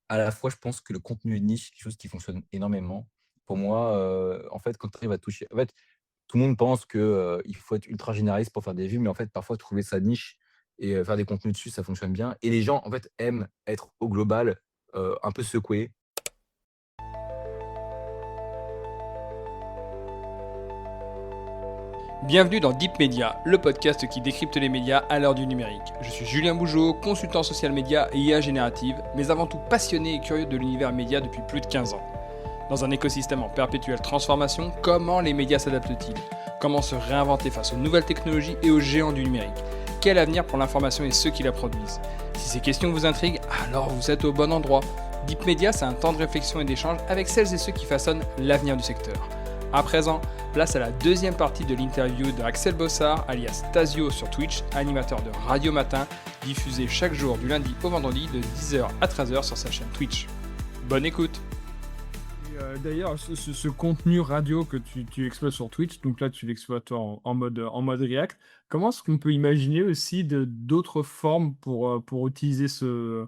à la fois, je pense que le contenu de niche, c'est quelque chose qui fonctionne énormément. Pour moi, en fait, quand tu arrives à toucher en fait, tout le monde pense que, il faut être ultra généraliste pour faire des vues, mais en fait, parfois trouver sa niche et faire des contenus dessus, ça fonctionne bien et les gens, en fait, aiment être au global, un peu secoués. Bienvenue dans Deep Media, le podcast qui décrypte les médias à l'heure du numérique. Je suis Julien Bougeot, consultant social média et IA générative, mais avant tout passionné et curieux de l'univers média depuis plus de 15 ans. Dans un écosystème en perpétuelle transformation, comment les médias s'adaptent-ils? Comment se réinventer face aux nouvelles technologies et aux géants du numérique? Quel avenir pour l'information et ceux qui la produisent? Si ces questions vous intriguent, alors vous êtes au bon endroit. Deep Media, c'est un temps de réflexion et d'échange avec celles et ceux qui façonnent l'avenir du secteur. À présent, place à la deuxième partie de l'interview de Axel Bossard, alias Tasio sur Twitch, animateur de Radio Matin, diffusé chaque jour du lundi au vendredi de 10h à 13h sur sa chaîne Twitch. Bonne écoute! D'ailleurs, ce contenu radio que tu exploites sur Twitch, donc là tu l'exploites en mode React, comment est-ce qu'on peut imaginer aussi d'autres formes pour utiliser ce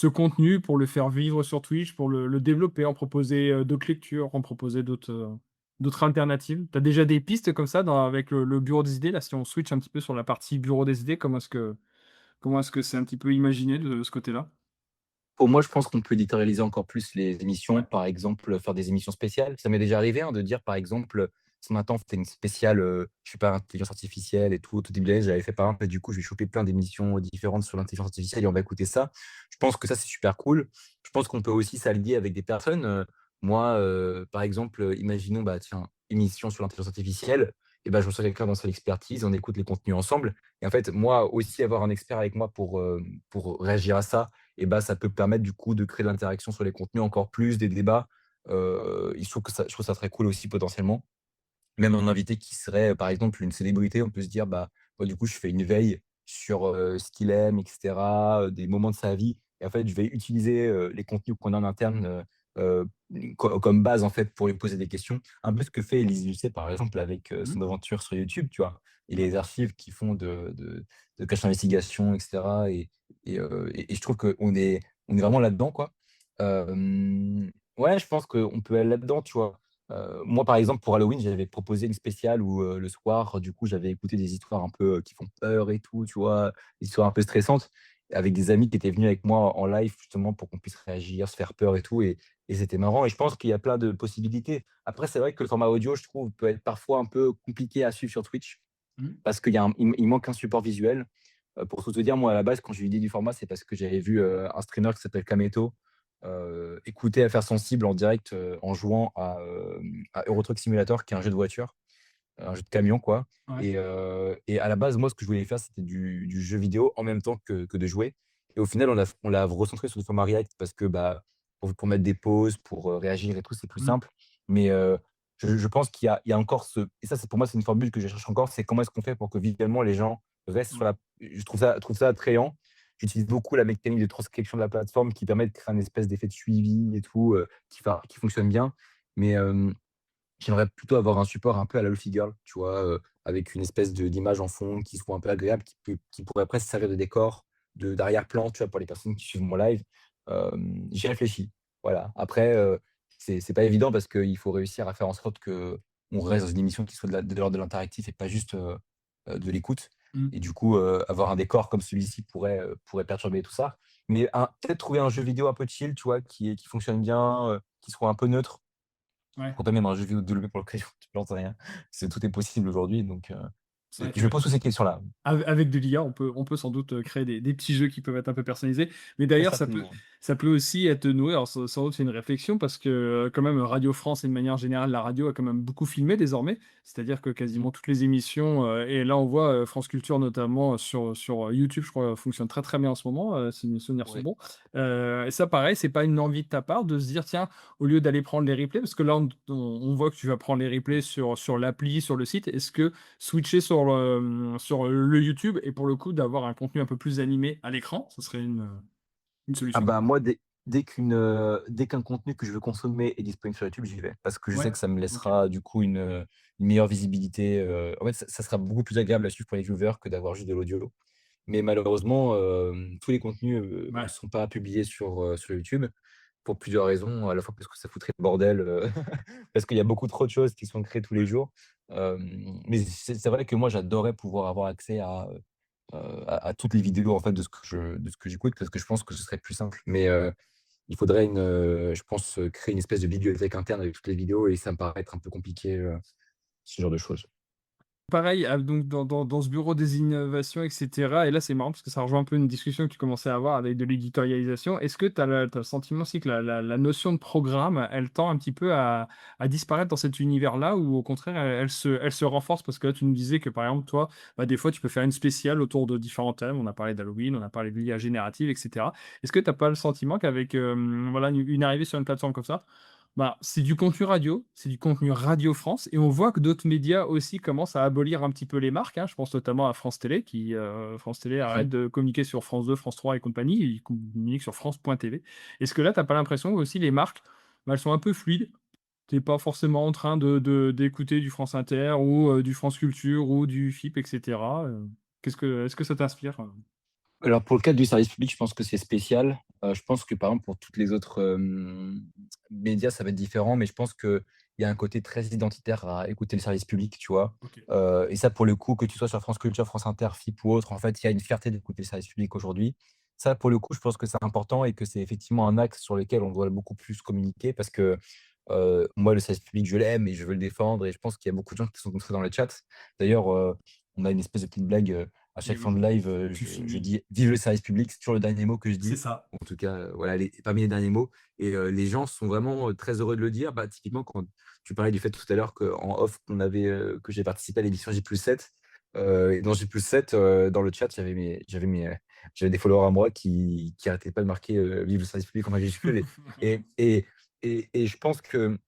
contenu, pour le faire vivre sur Twitch, pour le développer, en proposer d'autres lectures, en proposer d'autres alternatives? Tu as déjà des pistes comme ça avec le bureau des idées? Là, si on switch un petit peu sur la partie bureau des idées, comment est-ce que c'est un petit peu imaginé de ce côté-là? Pour moi, je pense qu'on peut éditorialiser encore plus les émissions, par exemple, faire des émissions spéciales. Ça m'est déjà arrivé, hein, de dire, par exemple, ce matin, on fait une spéciale, je sais pas, intelligence artificielle et tout. Au tout début de l'année, j'avais fait par exemple et du coup, je vais choper plein d'émissions différentes sur l'intelligence artificielle et on va écouter ça. Je pense que ça, c'est super cool. Je pense qu'on peut aussi s'allier avec des personnes, moi, par exemple, imaginons, bah, tiens, émission sur l'intelligence artificielle et ben je reçois quelqu'un dans son expertise, on écoute les contenus ensemble et en fait, moi aussi avoir un expert avec moi pour réagir à ça et bah, ça peut permettre du coup de créer de l'interaction sur les contenus encore plus, des débats. Je trouve ça très cool aussi potentiellement. Même un invité qui serait, par exemple, une célébrité, on peut se dire: «Bah, moi du coup je fais une veille sur, ce qu'il aime et cetera, des moments de sa vie» et en fait je vais utiliser, les contenus qu'on a en interne, comme base en fait pour lui poser des questions. Un peu ce que fait Élise Lucet par exemple avec, Mmh. son aventure sur YouTube, tu vois? Et Ouais. les archives qui font de cache investigation et cetera et je trouve qu'on est vraiment là-dedans quoi. Ouais, je pense qu'on peut aller là-dedans, tu vois? Moi, par exemple, pour Halloween, j'avais proposé une spéciale où, le soir, du coup, j'avais écouté des histoires un peu, qui font peur et tout, tu vois? Des histoires un peu stressantes, avec des amis qui étaient venus avec moi en live justement pour qu'on puisse réagir, se faire peur et tout et c'était marrant et je pense qu'il y a plein de possibilités. Après, c'est vrai que le format audio, je trouve, peut être parfois un peu compliqué à suivre sur Twitch Mmh. parce qu'il y a il manque un support visuel. Pour tout te dire, moi, à la base, quand j'ai eu l'idée du format, c'est parce que j'avais vu, un streamer qui s'appelle Kameto, écouter Affaires sensibles en direct, en jouant à Euro Truck Simulator, qui est un jeu de voiture, un jeu de camion, quoi Ouais. et à la base, moi, ce que je voulais faire, c'était du jeu vidéo en même temps que de jouer et au final, on l'a recentré sur le format React parce que, bah, pour mettre des pauses, pour, réagir et tout, c'est plus Mmh. simple mais je pense qu'il y a encore et ça, c'est pour moi, c'est une formule que je cherche encore, c'est comment est-ce qu'on fait pour que visuellement les gens restent sur Ouais. la je trouve ça attrayant. J'utilise beaucoup la mécanique de transcription de la plateforme qui permet de créer un espèce d'effet de suivi et tout, qui fonctionne bien. Mais, j'aimerais plutôt avoir un support un peu à la Luffy Girl, tu vois? Avec une espèce d'image en fond qui soit un peu agréable, qui pourrait presque servir de décor, d'arrière-plan, tu vois? Pour les personnes qui suivent mon live. J'y réfléchis, voilà. Après, c'est pas évident parce qu'il faut réussir à faire en sorte qu'on reste dans une émission qui soit de l'ordre de l'interactif et pas juste, de l'écoute Mmh. et du coup, avoir un décor comme celui-ci pourrait perturber tout ça. Mais peut-être trouver un jeu vidéo un peu chill, tu vois? Qui fonctionne bien, qui soit un peu neutre. Ouais. Pourquoi pas même un jeu vidéo développé pour l'occasion, j'en sais rien. Tout est possible aujourd'hui donc C'est vrai je me que pose toutes ces questions-là. avec de l'IA, on peut sans doute, créer des petits jeux qui peuvent être un peu personnalisés. Mais Très d'ailleurs, ça peut certainement. ça peut aussi être noué, alors sans doute c'est une réflexion parce que, quand même Radio France et de manière générale la radio a quand même beaucoup filmé désormais. C'est-à-dire que Mmh. quasiment toutes les émissions, et là on voit, France Culture notamment, sur YouTube je crois, fonctionne très, très bien en ce moment, si mes souvenirs sont Ouais. bons. Et ça pareil, c'est pas une envie de ta part de se dire: «Tiens, au lieu d'aller prendre les replays», parce que là on voit que tu vas prendre les replays sur l'appli, sur le site. Est-ce que switcher sur le YouTube et pour le coup d'avoir un contenu un peu plus animé à l'écran, ce serait une Ah solution? bah, moi dès qu'un contenu que je veux consommer est disponible sur YouTube, j'y vais. Parce que je Ouais, sais que ça me OK. laissera du coup une meilleure visibilité, en fait ça sera beaucoup plus agréable à suivre pour les viewers que d'avoir juste de l'audio. Mais malheureusement, tous les contenus, Ouais. sont pas publiés sur YouTube pour plusieurs raisons. À la fois parce que ça foutrait le bordel, parce qu'il y a beaucoup trop de choses qui sont créées tous les jours. Mais c'est vrai que moi, j'adorerais pouvoir avoir accès à toutes les vidéos, en fait, de ce que j'écoute parce que je pense que ce serait plus simple. Mais, il faudrait je pense, créer une espèce de bibliothèque interne avec toutes les vidéos et ça me paraît être un peu compliqué, ce genre de choses. Pareil, donc dans ce bureau des innovations et cetera et là, c'est marrant parce que ça rejoint un peu une discussion que tu commençais à avoir avec de l'éditorialisation. Est-ce que tu as le sentiment aussi que la notion de programme, elle tend un petit peu à disparaître dans cet univers-là ou au contraire, elle se renforce? Parce que là, tu nous disais que, par exemple, toi, bah, des fois, tu peux faire une spéciale autour de différents thèmes. On a parlé d'Halloween, on a parlé de l'IA générative et cetera. Est-ce que tu as pas le sentiment qu'avec, voilà, une arrivée sur une plateforme comme ça, bah, c'est du contenu radio, c'est du contenu Radio France et on voit que d'autres médias aussi commencent à abolir un petit peu les marques, hein. Je pense notamment à France Télé qui, France Télé arrête Mmh. de communiquer sur France 2, France 3 et compagnie, ils communiquent sur France.tv. Est-ce que là, tu as pas l'impression que aussi les marques, bah, elles sont un peu fluides? Tu es pas forcément en train d'écouter du France Inter ou, du France Culture ou du FIP et cetera, est-ce que ça t'inspire? Alors pour le cadre du service public, je pense que c'est spécial. Je pense que par exemple pour toutes les autres, médias, ça va être différent, mais je pense qu'il y a un côté très identitaire à écouter le service public, tu vois? OK. Et ça pour le coup, que tu sois sur France Culture, France Inter, FIP ou autre, en fait, il y a une fierté d'écouter le service public aujourd'hui. Ça pour le coup, je pense que c'est important et que c'est effectivement un axe sur lequel on doit beaucoup plus communiquer parce que, moi le service public, je l'aime et je veux le défendre et je pense qu'il y a beaucoup de gens qui sont comme ça dans le chat. D'ailleurs, on a une espèce de petite blague, à Et chaque fin oui, de live, tu je finis. dis: «Vive le service public», c'est toujours le dernier mot que je C'est dis. ça. En tout cas, voilà, les parmi les derniers mots et les gens sont vraiment, très heureux de le dire. Bah, typiquement, quand tu parlais du fait tout à l'heure qu'en off, que j'ai participé à l'émission J+7, et dans J+7, dans le chat, j'avais des followers à moi qui arrêtaient pas de marquer, «Vive le service public» en majuscule et je pense que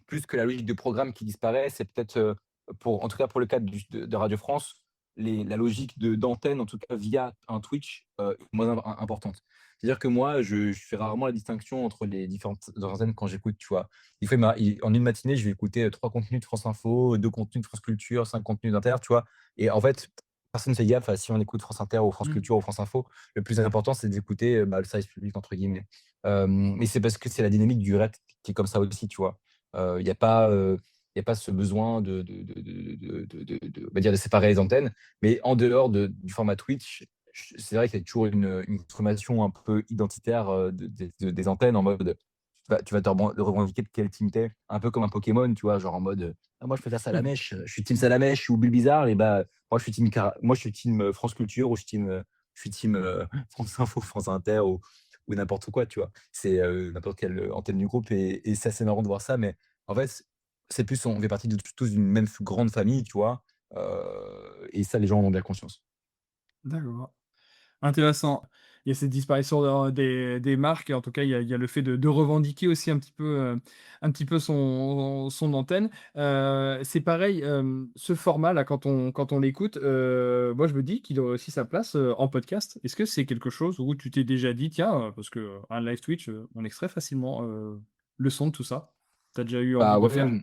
plus que la logique de programme qui disparaît, c'est peut-être, en tout cas pour le cadre de Radio France, la logique d'antenne, en tout cas via un Twitch, est moins importante. C'est-à-dire que moi, je fais rarement la distinction entre les différentes antennes quand j'écoute, tu vois? Il fait ma il En une matinée, je vais écouter, 3 contenus de France Info, 2 contenus de France Culture, 5 contenus d'Inter, tu vois? Et en fait, personne ne fait gaffe à si on écoute France Inter ou France Mmh. Culture ou France Info. Le plus important, c'est d'écouter, bah, «le service public» entre guillemets. Mais c'est parce que c'est la dynamique du RET qui est comme ça aussi, tu vois? Il y a pas, il y a pas ce besoin on va dire de séparer les antennes. Mais en dehors du format Twitch, c'est vrai qu'il y a toujours une consommation un peu identitaire, des antennes en mode, tu vas te revendiquer de quelle team tu es, un peu comme un Pokémon, tu vois? Genre en mode, «Ah moi je préfère Salamèche, je suis team Salamèche ou Bulbizarre» et bah, moi je suis team, France Culture ou je suis team, France Info, France Inter ou n'importe quoi, tu vois? C'est, n'importe quelle, antenne du groupe et c'est assez marrant de voir ça, mais en fait, c'est plus on fait partie de tous d'une même grande famille, tu vois? Et ça, les gens en ont bien conscience. D'accord. Intéressant. Il y a cette disparition des marques et en tout cas, il y a le fait de revendiquer aussi un petit peu son antenne. C'est pareil, ce format-là, quand on l'écoute, moi je me dis qu'il aurait aussi sa place, en podcast. Est-ce que c'est quelque chose où tu t'es déjà dit: «Tiens», parce que, un live Twitch, on extrait facilement, le son de tout ça. Tu as déjà eu envie Bah, de le ouais, faire?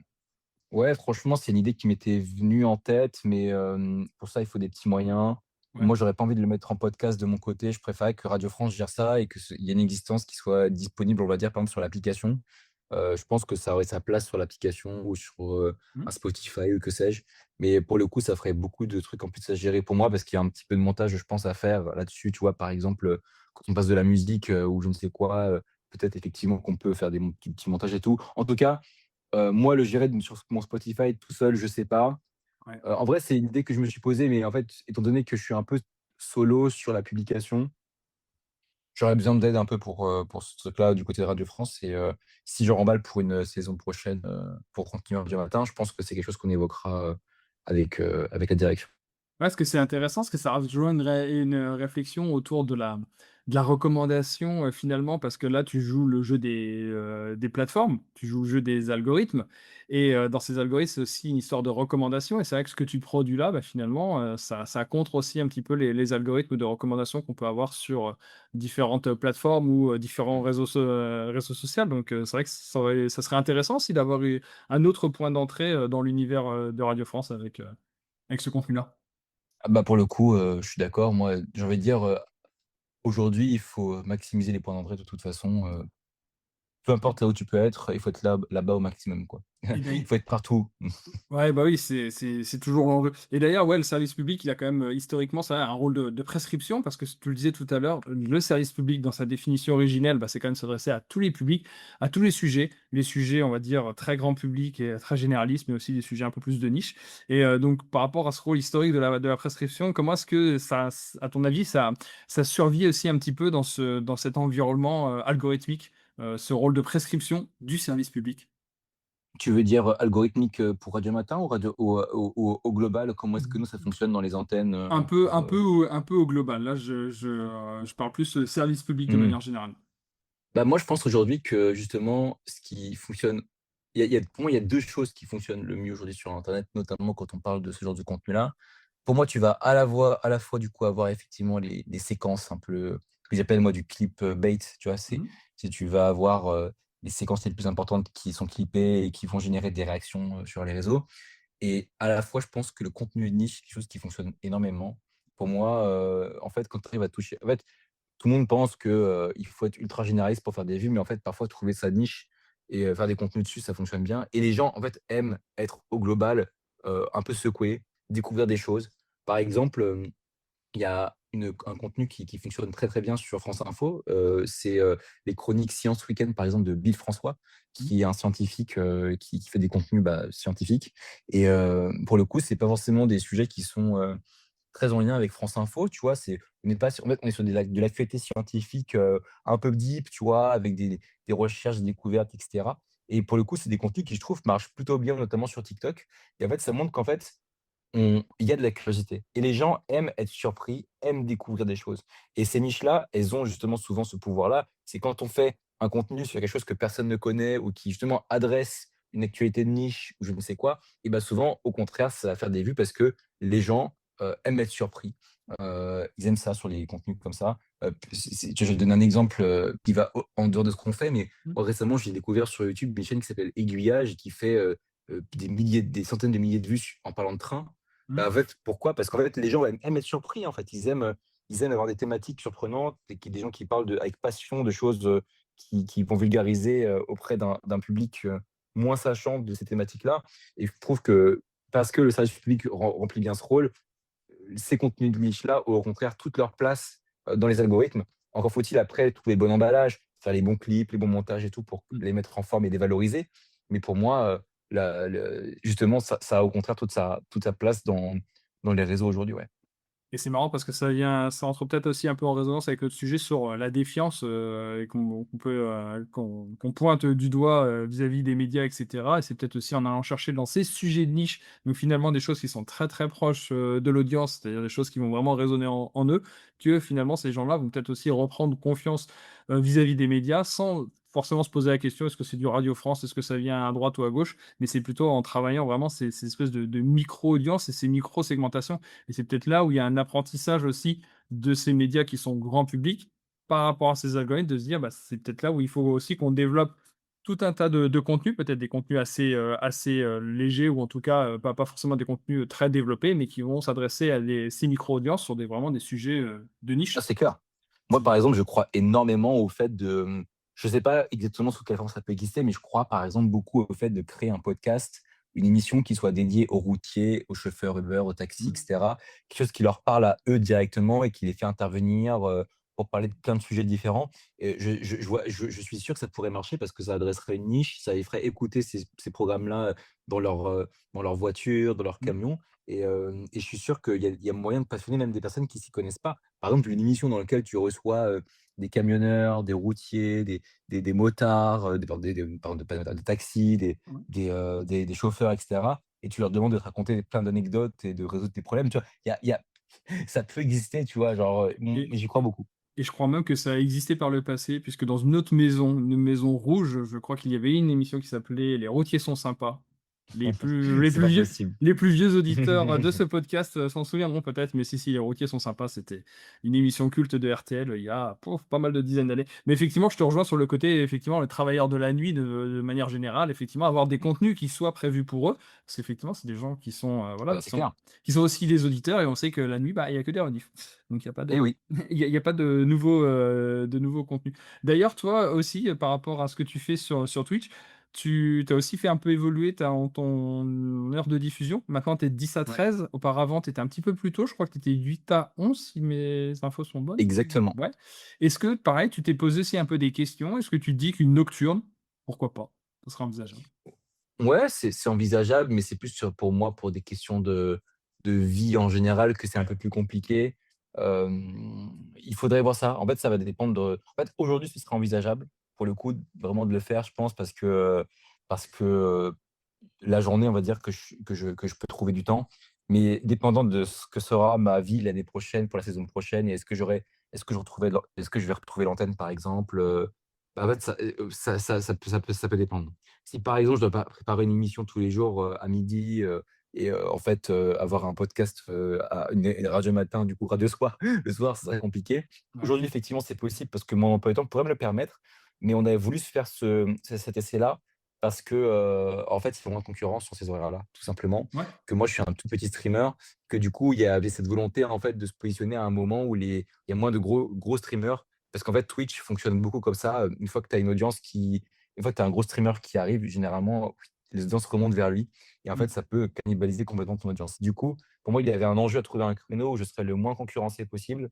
ouais, franchement, c'est une idée qui m'était venue en tête, mais pour ça, il faut des petits moyens. Ouais. Moi, j'aurais pas envie de le mettre en podcast de mon côté. Je préférais que Radio France gère ça et qu'il y ait une existence qui soit disponible, on va dire, par exemple, sur l'application. Je pense que ça aurait sa place sur l'application ou sur, Mmh. un Spotify ou que sais-je. Mais pour le coup, ça ferait beaucoup de trucs en plus à gérer pour moi parce qu'il y a un petit peu de montage, je pense, à faire là-dessus. Tu vois, par exemple, quand on passe de la musique, ou je ne sais quoi, peut-être effectivement qu'on peut faire des petits montages et tout. En tout cas, moi, le gérer sur mon Spotify tout seul, je sais pas. Ouais. En vrai, c'est une idée que je me suis posée, mais en fait, étant donné que je suis un peu solo sur la publication, j'aurais besoin d'aide un peu pour ce truc-là du côté de Radio France et si je remballe pour une, saison prochaine, pour continuer du matin, je pense que c'est quelque chose qu'on évoquera, avec la direction. Ouais, ce que c'est intéressant, parce que ça rejoint une réflexion autour de la recommandation, finalement, parce que là, tu joues le jeu des plateformes, tu joues le jeu des algorithmes et dans ces algorithmes, c'est aussi une histoire de recommandation et c'est vrai que ce que tu produis là, bah, finalement, ça contre aussi un petit peu les algorithmes de recommandation qu'on peut avoir sur, différentes plateformes ou différents réseaux sociaux donc c'est vrai que ça serait intéressant aussi d'avoir eu un autre point d'entrée, dans l'univers, de Radio France avec ce contenu-là. Ah bah, pour le coup, je suis d'accord. Moi, j'ai envie de dire, aujourd'hui, il faut maximiser les points d'entrée de toute façon, peu importe là où tu peux être, il faut être là-bas au maximum, quoi. Et Il d'ail faut être partout. Ouais, bah, oui, c'est toujours l'enjeu et d'ailleurs, ouais, le service public, il a quand même, historiquement, ça a un rôle de prescription parce que tu le disais tout à l'heure, le service public dans sa définition originelle, bah, c'est quand même s'adresser à tous les publics, à tous les sujets, on va dire, très grand public et très généralistes, mais aussi des sujets un peu plus de niche et donc par rapport à ce rôle historique de la prescription, comment est-ce que ça à ton avis, ça survit aussi un petit peu dans cet environnement, algorithmique, ce rôle de prescription du service public? Tu veux dire, algorithmique, pour Radio Matin ou radio au global? Comment est-ce que nous, ça fonctionne dans les antennes, pour, Un peu au global. Là, je parle plus, service public de mmh. manière générale. Bah, moi, je pense aujourd'hui que justement, ce qui fonctionne pour moi, il y a 2 choses qui fonctionnent le mieux aujourd'hui sur internet, notamment quand on parle de ce genre de contenu-là. Pour moi, tu vas à la fois, du coup, avoir effectivement les séquences un peu, que j'appelle moi du clip, bait, tu vois? Mmh. C'est tu vas avoir, les séquences les plus importantes qui sont clippées et qui vont générer des réactions, sur les réseaux et à la fois, je pense que le contenu de niche, c'est quelque chose qui fonctionne énormément. Pour moi, en fait, quand tu arrives à toucher en fait, tout le monde pense que, il faut être ultra généraliste pour faire des vues, mais en fait, parfois trouver sa niche et faire des contenus dessus, ça fonctionne bien et les gens, en fait, aiment être au global, un peu secoués, découvrir des choses. Par exemple, il y a un contenu qui fonctionne très, très bien sur France Info, c'est, les chroniques Science Week-end, par exemple, de Bill François, Mmh. qui est un scientifique, qui fait des contenus, bah, scientifiques et pour le coup, c'est pas forcément des sujets qui sont, très en lien avec France Info, tu vois? On n'est pas sur en fait, on est sur de l'actualité scientifique, un peu deep, tu vois? Avec des recherches, des découvertes et cetera et pour le coup, c'est des contenus qui, je trouve, marchent plutôt bien, notamment sur TikTok et en fait, ça montre qu'en fait, il y a de la curiosité et les gens aiment être surpris, aiment découvrir des choses et ces niches-là, elles ont justement souvent ce pouvoir-là. C'est quand on fait un contenu sur quelque chose que personne ne connaît ou qui justement adresse une actualité de niche ou je ne sais quoi et bah, souvent, au contraire, ça va faire des vues parce que les gens, aiment être surpris. Ils aiment ça sur les contenus comme ça. C'est je vais te donner un exemple, qui va au en dehors de ce qu'on fait, mais Mmh. moi récemment, j'ai découvert sur YouTube une chaîne qui s'appelle Aiguillage et qui fait, des centaines de milliers de vues en parlant de train. Mmh. Bah, en fait, pourquoi? Parce qu'en fait, les gens aiment être surpris, en fait. Ils aiment avoir des thématiques surprenantes et des gens qui parlent avec passion de choses, qui vont vulgariser, auprès d'un public, moins sachant de ces thématiques-là et je trouve que parce que le service public remplit bien ce rôle, ces contenus de niche-là ont au contraire toute leur place, dans les algorithmes. Encore faut-il après trouver le bon emballage, faire les bons clips, les bons montages et tout pour Mmh. les mettre en forme et les valoriser. Mais pour moi, justement, ça a au contraire toute sa place dans les réseaux aujourd'hui, ouais. Et c'est marrant parce que ça entre peut-être aussi un peu en résonance avec notre sujet sur, la défiance, et qu'on peut, qu'on pointe du doigt, vis-à-vis des médias et cetera et c'est peut-être aussi en allant chercher dans ces sujets de niche, donc finalement des choses qui sont très, très proches, de l'audience, c'est-à-dire des choses qui vont vraiment résonner en eux, que finalement ces gens-là vont peut-être aussi reprendre confiance, vis-à-vis des médias sans forcément se poser la question: «Est-ce que c'est du Radio France? Est-ce que ça vient à droite ou à gauche?» mais c'est plutôt en travaillant vraiment ces espèces de micro-audiences et ces micro-segmentations et c'est peut-être là où il y a un apprentissage aussi de ces médias qui sont grand public, par rapport à ces algorithmes, de se dire, bah, c'est peut-être là où il faut aussi qu'on développe tout un tas de contenus, peut-être des contenus assez, légers ou en tout cas, pas forcément des contenus, très développés, mais qui vont s'adresser à ces micro-audiences sur des vraiment des sujets, de Ah, niche. c'est clair. Moi, par exemple, je crois énormément au fait de, je sais pas exactement sous quelle forme ça peut exister, mais je crois, par exemple, beaucoup au fait de créer un podcast, une émission qui soit dédiée aux routiers, aux chauffeurs Uber, aux taxis, et Mmh. cetera. Quelque chose qui leur parle à eux directement et qui les fait intervenir, pour parler de plein de sujets différents et je suis sûr que ça pourrait marcher parce que ça adresserait une niche, ça les ferait écouter ces programmes-là, dans leur voiture, dans leur Mmh. camion et je suis sûr qu'il y a moyen de passionner même des personnes qui s'y connaissent pas. Par exemple, une émission dans laquelle tu reçois, des camionneurs, des routiers, des motards, pardon, pas des motards, des taxis, Ouais. des chauffeurs et cetera et tu leur demandes de te raconter plein d'anecdotes et de résoudre tes problèmes, tu vois? Il y a ça peut exister, tu vois? Genre, Et mais j'y crois beaucoup. et je crois même que ça a existé par le passé, puisque dans une autre maison, une maison rouge, je crois qu'il y avait une émission qui s'appelait «Les routiers sont sympas». les C'est plus pas vieux, possible. les plus vieux auditeurs de ce podcast s'en souviendront peut-être, mais si, les routiers sont sympas, c'était une émission culte de RTL il y a pas mal de dizaines d'années. Mais effectivement, je te rejoins sur le côté, effectivement, les travailleurs de la nuit, de manière générale, effectivement, avoir des contenus qui soient prévus pour eux, parce qu'effectivement, c'est des gens qui sont, Ah voilà, bah, c'est clair. qui sont aussi des auditeurs, et on sait que la nuit, bah, il y a que des rediffs. Donc il y a pas de Et oui. il y a pas de nouveaux contenus. D'ailleurs, toi aussi, par rapport à ce que tu fais sur Twitch, tu as aussi fait un peu évoluer ton heure de diffusion. Maintenant, tu es de 10 à Ouais. 13. Auparavant, tu étais un petit peu plus tôt. Je crois que tu étais 8 à 11, si mes infos sont bonnes. Exactement. Ouais. Est-ce que, pareil, tu t'es posé aussi un peu des questions? Est-ce que tu te dis qu'une nocturne, pourquoi pas? Ce serait envisageable. Ouais, c'est envisageable, mais c'est plus pour moi, pour des questions de vie en général, que c'est un peu plus compliqué. Il faudrait voir ça. En fait, ça va dépendre en fait, aujourd'hui, ce serait envisageable, pour le coup, vraiment de le faire, je pense, parce que la journée, on va dire que je peux trouver du temps, mais dépendant de ce que sera ma vie l'année prochaine, pour la saison prochaine, et est-ce que je vais retrouver l'antenne, par exemple, bah, en fait, ça peut dépendre. Si, par exemple, je dois pas préparer une émission tous les jours, à midi, et en fait, avoir un podcast, à une radio matin, du coup radio soir, le soir, ce serait compliqué. Ouais. Aujourd'hui, effectivement, c'est possible parce que mon emploi du temps pourrait me le permettre, mais on avait voulu se faire cet essai-là parce que, en fait, il faut moins de concurrence sur ces horaires-là, tout simplement. Ouais. Que moi, je suis un tout petit streamer, que du coup, il y avait cette volonté, en fait, de se positionner à un moment où il y a moins de gros streamers. Parce qu'en fait, Twitch fonctionne beaucoup comme ça, une fois que tu as un gros streamer qui arrive, généralement, les audiences remontent vers lui, et en Mmh. fait, ça peut cannibaliser complètement ton audience. Du coup, pour moi, il y avait un enjeu à trouver un créneau où je serais le moins concurrencé possible.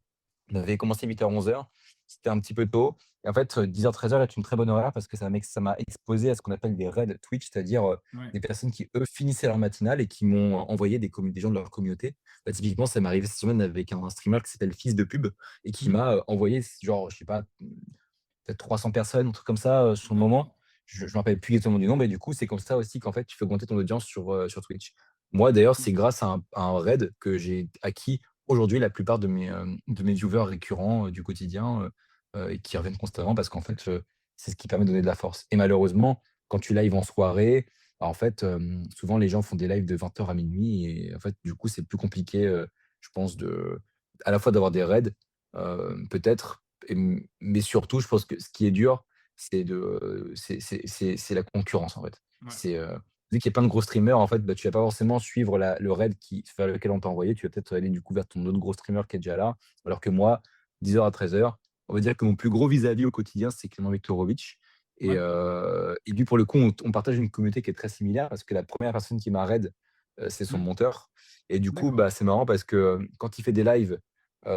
On avait commencé 8h-11h, c'était un petit peu tôt, et en fait, 10h-13h est une très bonne horaire parce que ça m'a exposé à ce qu'on appelle des raids Twitch, c'est-à-dire, Ouais. des personnes qui, eux, finissaient leur matinale et qui m'ont envoyé des gens de leur communauté. Bah, typiquement, ça m'est arrivé cette semaine avec un streamer qui s'appelle Fils de Pub et qui Mmh. m'a, envoyé genre, je sais pas, peut-être 300 personnes, un truc comme ça, sur le moment. D'accord. Je me rappelle plus exactement du nombre, et du coup, c'est comme ça aussi qu'en fait, tu fais augmenter ton audience sur Twitch. Moi, d'ailleurs, Mmh. c'est grâce à un raid que j'ai acquis aujourd'hui la plupart de mes viewers récurrents, du quotidien, et qui reviennent constamment parce qu'en fait, c'est ce qui permet de donner de la force. Et malheureusement, quand tu lives en soirée, bah, en fait, souvent les gens font des lives de 20h à minuit, et en fait, du coup, c'est plus compliqué, je pense, à la fois d'avoir des raids, peut-être, mais surtout, je pense que ce qui est dur, c'est la concurrence, en fait. Ouais. Vu qu'il y a plein de gros streamers, en fait, bah, tu vas pas forcément suivre le raid vers lequel on t'a envoyé. Tu vas peut-être aller du coup vers ton autre gros streamer qui est déjà là. Alors que moi, 10h à 13h, on va dire que mon plus gros vis-à-vis au quotidien, c'est Clément Viktorovitch. Et, Ouais. et lui, pour le coup, on partage une communauté qui est très similaire parce que la première personne qui m'a raid, c'est son Mmh. monteur. Et du coup, D'accord. bah, c'est marrant parce que, quand il fait des lives,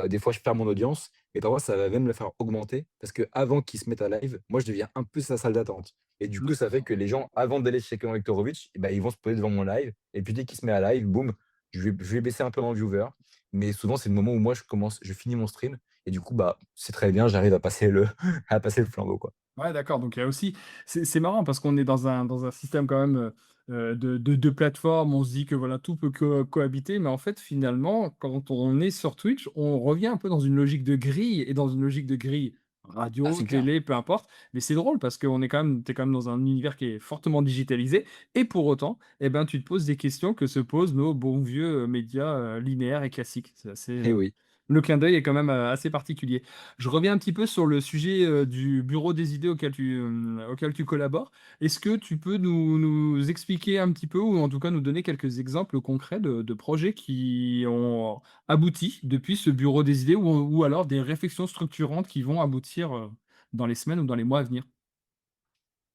des fois, je perds mon audience, mais parfois, ça va même le faire augmenter parce qu'avant qu'il se mette à live, moi, je deviens un peu sa salle d'attente. Et du coup, ça fait D'accord. que les gens, avant d'aller chez Clément Viktorovitch, eh ben, ils vont se poser devant mon live. Et puis, dès qu'il se met à live, boum, je vais baisser un peu mon viewer. Mais souvent, c'est le moment où moi, je finis mon stream. Et du coup, bah, c'est très bien, j'arrive à passer le, à passer le flambeau, quoi. Ouais, d'accord, donc il y a aussi c'est marrant parce qu'on est dans un système quand même, de plateformes. On se dit que voilà, tout peut cohabiter, mais en fait, finalement, quand on est sur Twitch, on revient un peu dans une logique de grille et dans une logique de grille Ah, radio, c'est clair. télé, peu importe. Mais c'est drôle parce qu'on est quand même tu es quand même dans un univers qui est fortement digitalisé, et pour autant, eh ben, tu te poses des questions que se posent nos bons vieux, médias, linéaires et classiques. C'est assez, Et oui. le clin d'œil est quand même, assez particulier. Je reviens un petit peu sur le sujet, du bureau des idées auquel tu collabores. Est-ce que tu peux nous expliquer un petit peu, ou en tout cas nous donner quelques exemples concrets de projets qui ont abouti depuis ce bureau des idées, ou alors des réflexions structurantes qui vont aboutir, dans les semaines ou dans les mois à venir?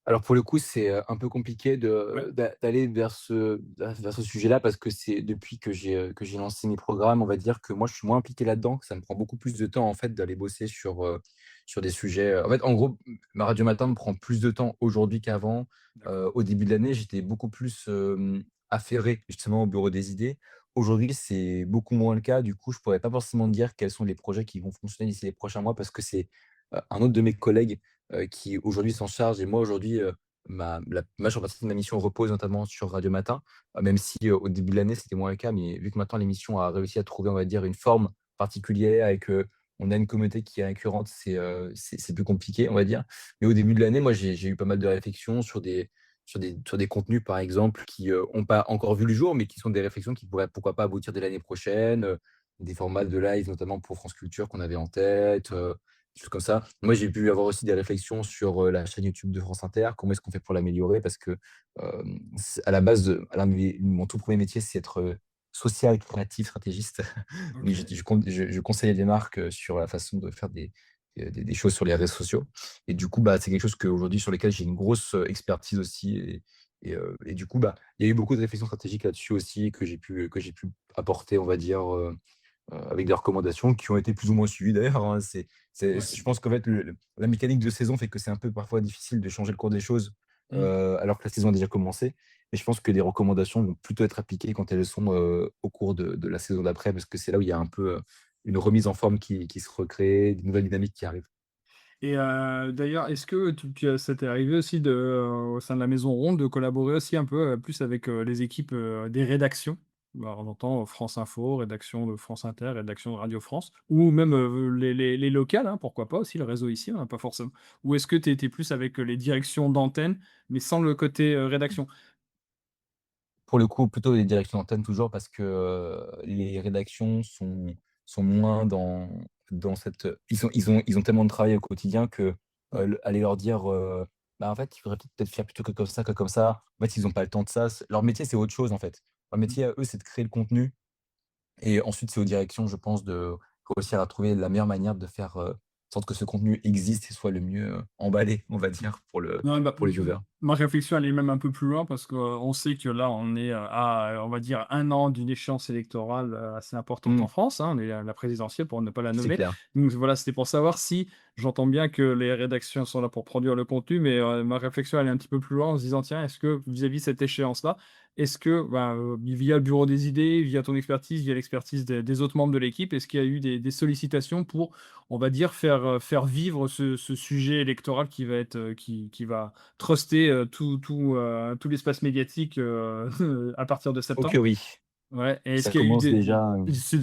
Alors pour le coup, c'est, un peu compliqué Ouais, d'aller vers ce sujet-là parce que c'est depuis que j'ai lancé mes programmes, on va dire que moi je suis moins impliqué là-dedans, que ça me prend beaucoup plus de temps en fait d'aller bosser sur des sujets, en fait, en gros, ma radio matin me prend plus de temps aujourd'hui qu'avant. d'accord. Au début de l'année, j'étais beaucoup plus, affairé justement au bureau des idées. Aujourd'hui, c'est beaucoup moins le cas. Du coup, je pourrais pas forcément dire quels sont les projets qui vont fonctionner d'ici les prochains mois parce que c'est, un autre de mes collègues, qui aujourd'hui s'en charge, et moi aujourd'hui, la majeure partie de ma mission repose notamment sur Radio Matin, même si, au début de l'année, c'était moins le cas, mais vu que maintenant l'émission a réussi à trouver, on va dire, une forme particulière et qu'on a une communauté qui est récurrente, c'est plus compliqué, on va dire. Mais au début de l'année, moi, j'ai eu pas mal de réflexions sur sur des contenus, par exemple, qui ont pas encore vu le jour, mais qui sont des réflexions qui pourraient, pourquoi pas, aboutir dès l'année prochaine, des formats de live, notamment pour France Culture qu'on avait en tête, des choses comme ça. Moi, j'ai pu avoir aussi des réflexions sur la chaîne YouTube de France Inter. Comment est-ce qu'on fait pour l'améliorer? Parce que à la base, mon tout premier métier, c'est être social, créatif, stratégiste. Donc, OK. je conseillais des marques sur la façon de faire des choses sur les réseaux sociaux. Et du coup, bah, c'est quelque chose qu'aujourd'hui sur lesquels j'ai une grosse expertise aussi. Et du coup, bah, il y a eu beaucoup de réflexions stratégiques là-dessus aussi que j'ai pu apporter, on va dire, avec des recommandations qui ont été plus ou moins suivies d'ailleurs, hein. Ouais. Je pense qu'en fait, la mécanique de saison fait que c'est un peu parfois difficile de changer le cours des choses, Mmh. alors que la saison a déjà commencé. Mais je pense que les recommandations vont plutôt être appliquées quand elles sont, au cours de la saison d'après, parce que c'est là où il y a un peu, une remise en forme qui se recrée, des nouvelles dynamiques qui arrivent. Et d'ailleurs, est-ce que ça t'est arrivé aussi de, au sein de la maison ronde, de collaborer aussi un peu, plus avec, les équipes, des rédactions? Bah, on entend France Info, rédaction de France Inter, rédaction de Radio France ou même, les locales, hein, pourquoi pas aussi, le réseau ici, hein, pas forcément ou est-ce que tu étais plus avec, les directions d'antenne, mais sans le côté, rédaction? Pour le coup, plutôt les directions d'antenne toujours parce que, les rédactions sont moins dans cette, ils ont tellement de travail au quotidien que, Ouais. aller leur dire, «Bah, en fait, il faudrait peut-être faire plutôt que comme ça, que comme ça». En fait, ils ont pas le temps de ça. Leur métier, c'est autre chose, en fait. Leur Mmh. métier à eux, c'est de créer le contenu et ensuite, c'est aux directions, je pense, de réussir à trouver la meilleure manière de faire, en sorte que ce contenu existe et soit le mieux, emballé, on va dire, Non, bah, pour les viewers. ma réflexion, elle est même un peu plus loin parce qu'on sait que là, on est, à, on va dire, 1 an d'une échéance électorale, assez importante en Mmh, France, hein. On est à la présidentielle pour ne pas la c'est nommer. clair. Donc voilà, c'était pour savoir si j'entends bien que les rédactions sont là pour produire le contenu, mais ma réflexion, elle est un petit peu plus loin en se disant: «Tiens, est-ce que vis-à-vis de cette échéance-là, est-ce que, bah, via le bureau des idées, via ton expertise, via l'expertise des autres membres de l'équipe, est-ce qu'il y a eu des sollicitations pour, on va dire, faire vivre ce sujet électoral qui va être, qui va truster, tout l'espace médiatique, à partir de OK, septembre. oui, Ouais, et est-ce ça qu'il y a eu commence des déjà,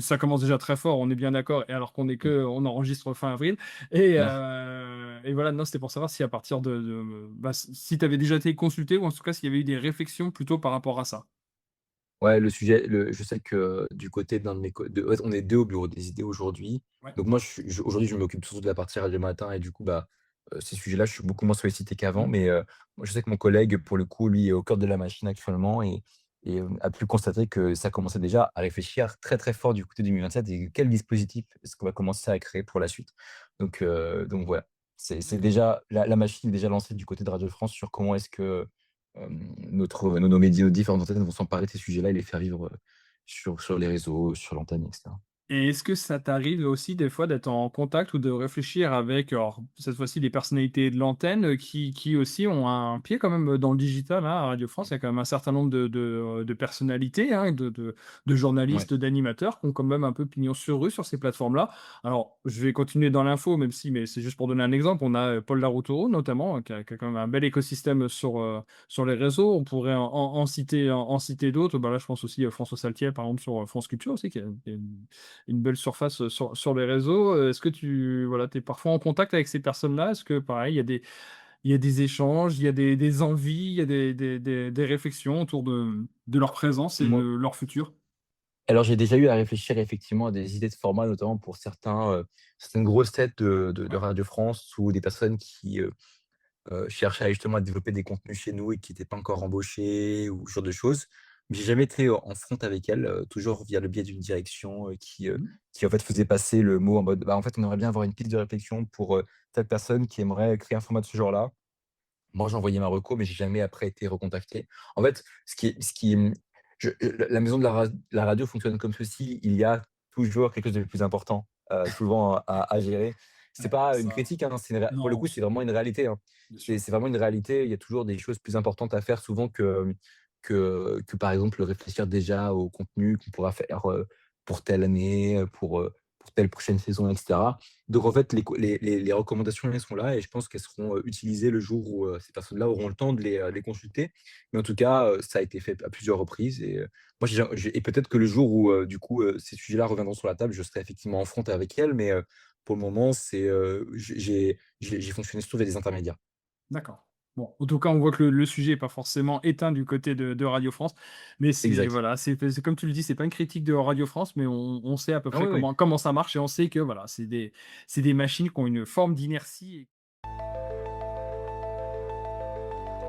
ça commence déjà très fort, on est bien d'accord et alors mmh. on enregistre fin avril et voilà, non, c'était pour savoir si à partir bah, si tu avais déjà été consulté ou en tout cas s'il y avait eu des réflexions plutôt par rapport à ça? Ouais, le sujet, je sais que du côté d'un de mes co de ouais, on est 2 au bureau des idées aujourd'hui. Ouais. Donc moi, aujourd'hui, je m'occupe surtout de la partie radio matin et du coup, bah, ces sujets-là, je suis beaucoup moins sollicité qu'avant. Mmh. Mais, moi, je sais que mon collègue, pour le coup, lui, est au cœur de la machine actuellement et a pu constater que ça commençait déjà à réfléchir très, très fort du côté 2027 et quel dispositif est-ce qu'on va commencer à créer pour la suite. Donc voilà, c'est D'accord. déjà la machine est déjà lancée du côté de Radio France sur comment est-ce que nos médias, nos différentes antennes vont s'emparer de ces sujets-là et les faire vivre, sur les réseaux, sur l'antenne et cetera. Et est-ce que ça t'arrive aussi des fois d'être en contact ou de réfléchir avec, alors cette fois-ci des personnalités de l'antenne, qui aussi ont un pied quand même, dans le digital, hein, à Radio France? Il y a quand même un certain nombre de personnalités, hein, de Ouais. journalistes, d'animateurs qui ont quand même un peu pignon sur rue sur ces plateformes-là. Alors je vais continuer dans l'info même si mais c'est juste pour donner un exemple. On a, Paul Laroutourou notamment, qui a quand même un bel écosystème sur les réseaux. On pourrait en citer d'autres. Bah, là je pense aussi, François Saltiel par exemple sur, France Culture aussi qui a une belle surface, sur les réseaux. Est-ce que tu voilà, tu es parfois en contact avec ces personnes-là? Est-ce que pareil, il y a des échanges, il y a des envies, il y a des réflexions autour de leur présence et de Moi leur futur? alors j'ai déjà eu à réfléchir effectivement à des idées de format, notamment pour certaines grosses têtes de Ouais. Radio France ou des personnes qui, cherchaient justement à développer des contenus chez nous et qui étaient pas encore embauchés ou ce genre de choses. Mais j'ai jamais été en front avec elles, toujours via le biais d'une direction, Mmh. qui en fait faisait passer le mot en mode: «Bah, en fait, on aimerait bien avoir une piste de réflexion pour, telle personne qui aimerait créer un format de ce genre-là». Moi, j'ai envoyé ma reco, mais j'ai jamais après été recontacté. En fait, ce qui, la maison de la radio fonctionne comme ceci, il y a toujours quelque chose de plus important, souvent à gérer. C'est Ouais, pas une ça critique, hein, c'est une ré pour le non, coup, c'est vraiment une réalité, hein. bien sûr. C'est vraiment une réalité. Il y a toujours des choses plus importantes à faire souvent que par exemple, réfléchir déjà au contenu qu'on pourra faire, pour telle année, pour telle prochaine saison et cetera. Donc en fait, les recommandations, elles sont là et je pense qu'elles seront, utilisées le jour où, ces personnes-là auront le temps de les consulter. Mais en tout cas, ça a été fait à plusieurs reprises et moi et peut-être que le jour où, du coup, ces sujets-là reviendront sur la table, je serai effectivement en front avec elles, mais pour le moment, j'ai fonctionné surtout via des intermédiaires. D'accord. Bon, en tout cas, on voit que le sujet n'est pas forcément éteint du côté de Radio France, mais Exact. voilà, c'est comme tu le dis, c'est pas une critique de Radio France, mais on sait à peu Ah près oui, oui. comment ça marche et on sait que voilà, c'est des machines qui ont une forme d'inertie.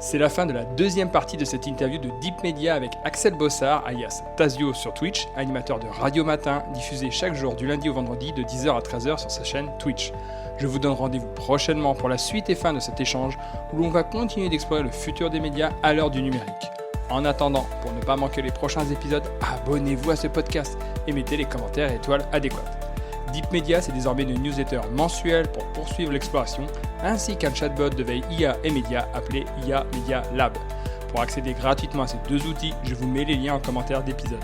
C'est la fin de la deuxième partie de cette interview de Deep Media avec Axel Bossard, alias Tazio sur Twitch, animateur de Radio Matin, diffusé chaque jour du lundi au vendredi de 10h à 13h sur sa chaîne Twitch. Je vous donne rendez-vous prochainement pour la suite et fin de cet échange où l'on va continuer d'explorer le futur des médias à l'heure du numérique. En attendant, pour ne pas manquer les prochains épisodes, abonnez-vous à ce podcast et mettez les commentaires et étoiles adéquates. Deep Media, c'est désormais une newsletter mensuelle pour poursuivre l'exploration, ainsi qu'un chatbot de veille IA et médias appelé IA Media Lab. Pour accéder gratuitement à ces deux outils, je vous mets les liens en commentaire d'épisode.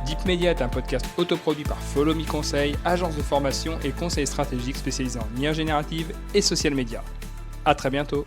Deep Media est un podcast autoproduit par Follow Me Conseil, agence de formation et conseil stratégique spécialisée en IA générative et social media. À très bientôt.